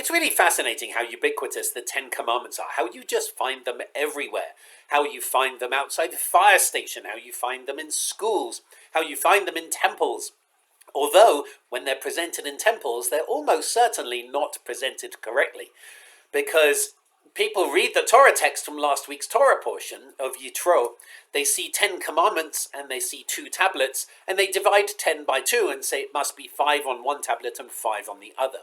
It's really fascinating how ubiquitous the Ten Commandments are, how you just find them everywhere, how you find them outside the fire station, how you find them in schools, how you find them in temples. Although, when they're presented in temples, they're almost certainly not presented correctly, because people read the Torah text from last week's Torah portion of Yitro, they see 10 commandments and they see 2 tablets, and they divide 10 by 2 and say it must be 5 on one tablet and 5 on the other.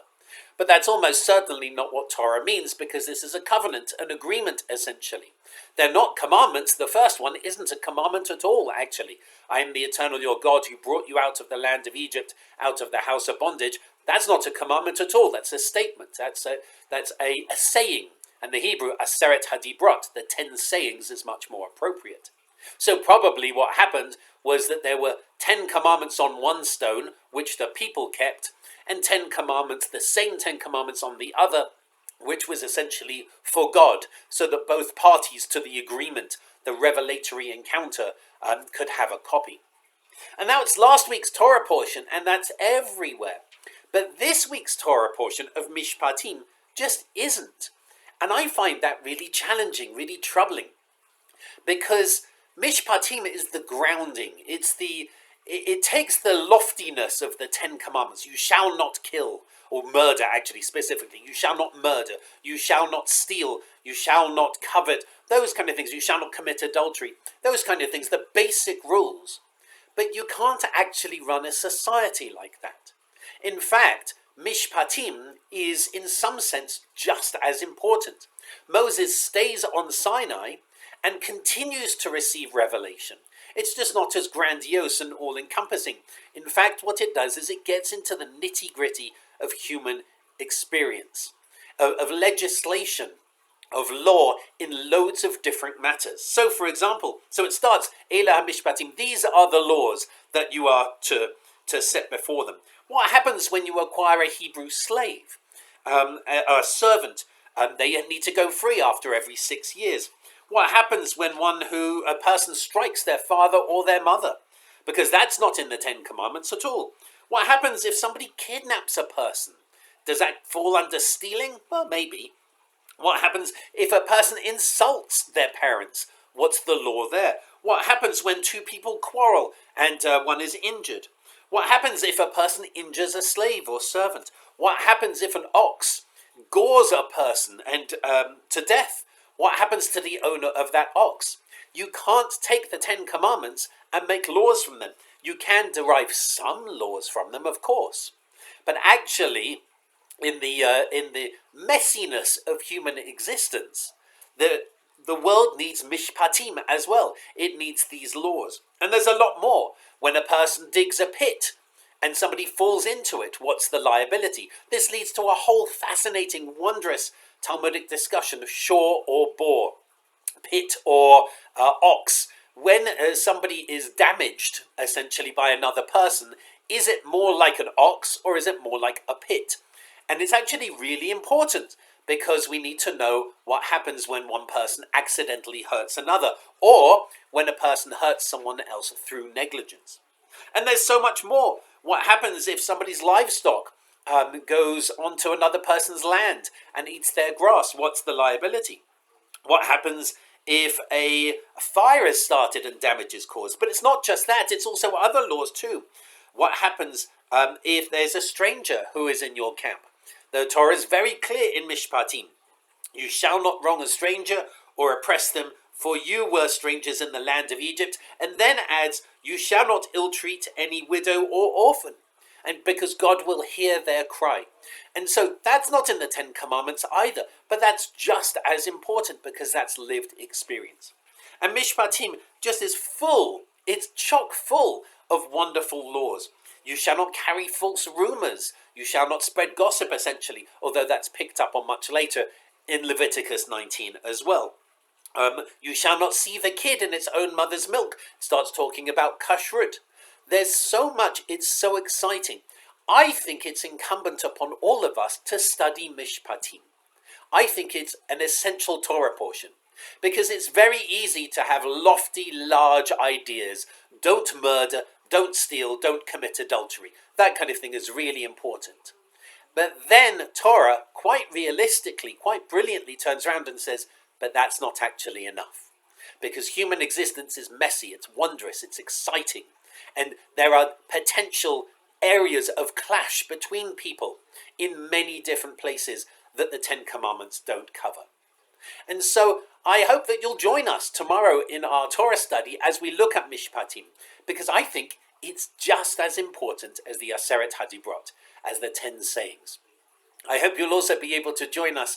But that's almost certainly not what Torah means, because this is a covenant, an agreement essentially. They're not commandments. The first one isn't a commandment at all, actually. I am the eternal your God who brought you out of the land of Egypt, out of the house of bondage. That's not a commandment at all. That's a statement. That's a saying. And the Hebrew, Aseret Hadibrot, the 10 sayings, is much more appropriate. So probably what happened was that there were 10 commandments on one stone, which the people kept, and 10 commandments, the same 10 commandments on the other, which was essentially for God, so that both parties to the agreement, the revelatory encounter, could have a copy. And now it's last week's Torah portion, and that's everywhere. But this week's Torah portion of Mishpatim just isn't. And I find that really challenging, really troubling. Because Mishpatim is the grounding. It takes the loftiness of the 10 commandments. You shall not kill, or murder actually specifically. You shall not murder. You shall not steal. You shall not covet. Those kind of things. You shall not commit adultery. Those kind of things. The basic rules. But you can't actually run a society like that. In fact, Mishpatim is in some sense just as important. Moses stays on Sinai and continues to receive revelation. It's just not as grandiose and all-encompassing. In fact, what it does is it gets into the nitty-gritty of human experience, of legislation, of law in loads of different matters. So, for example, it starts, Elah HaMishpatim, these are the laws that you are to set before them. What happens when you acquire a Hebrew slave, a servant? They need to go free after every 6 years. What happens when a person strikes their father or their mother? Because that's not in the 10 Commandments at all. What happens if somebody kidnaps a person? Does that fall under stealing? Well, maybe. What happens if a person insults their parents? What's the law there? What happens when 2 people quarrel and one is injured? What happens if a person injures a slave or servant? What happens if an ox gores a person and to death? What happens to the owner of that ox? You can't take the 10 Commandments and make laws from them. You can derive some laws from them, of course. But actually, in the messiness of human existence, the world needs Mishpatim as well. It needs these laws. And there's a lot more. When a person digs a pit and somebody falls into it, what's the liability? This leads to a whole fascinating, wondrous Talmudic discussion of shore or boar, pit or ox. When somebody is damaged, essentially, by another person, is it more like an ox or is it more like a pit? And it's actually really important, because we need to know what happens when one person accidentally hurts another, or when a person hurts someone else through negligence. And there's so much more. What happens if somebody's livestock goes onto another person's land and eats their grass? What's the liability? What happens if a fire is started and damage is caused? But it's not just that, it's also other laws too. What happens if there's a stranger who is in your camp? The Torah is very clear in Mishpatim. You shall not wrong a stranger or oppress them, for you were strangers in the land of Egypt. And then adds, you shall not ill-treat any widow or orphan, and because God will hear their cry. And so that's not in the 10 Commandments either, but that's just as important, because that's lived experience. And Mishpatim just is full, it's chock full of wonderful laws. You shall not carry false rumors. You shall not spread gossip, essentially, although that's picked up on much later in Leviticus 19 as well. You shall not see the kid in its own mother's milk. It starts talking about kashrut. There's so much, it's so exciting. I think it's incumbent upon all of us to study Mishpatim. I think it's an essential Torah portion, because it's very easy to have lofty, large ideas. Don't murder, don't steal, don't commit adultery. That kind of thing is really important. But then Torah quite realistically, quite brilliantly turns around and says, but that's not actually enough. Because human existence is messy, it's wondrous, it's exciting. And there are potential areas of clash between people in many different places that the Ten Commandments don't cover. And so I hope that you'll join us tomorrow in our Torah study as we look at Mishpatim, because I think it's just as important as the Aseret HaDibrot, as the 10 sayings. I hope you'll also be able to join us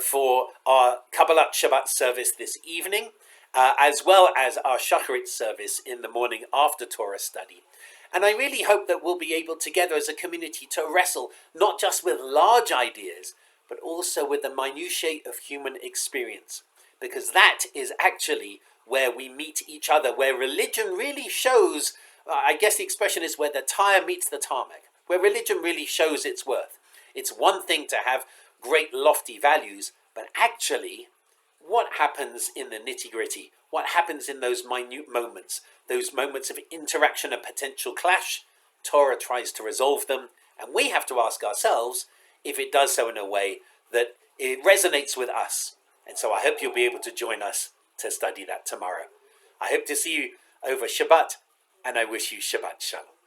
for our Kabbalat Shabbat service this evening, as well as our Shacharit service in the morning after Torah study. And I really hope that we'll be able together as a community to wrestle not just with large ideas, but also with the minutiae of human experience. Because that is actually where we meet each other, where religion really shows, I guess the expression is where the tire meets the tarmac, where religion really shows its worth. It's one thing to have great lofty values, but actually, what happens in the nitty-gritty? What happens in those minute moments? Those moments of interaction and potential clash? Torah tries to resolve them, and we have to ask ourselves if it does so in a way that it resonates with us. And so I hope you'll be able to join us to study that tomorrow. I hope to see you over Shabbat, and I wish you Shabbat Shalom.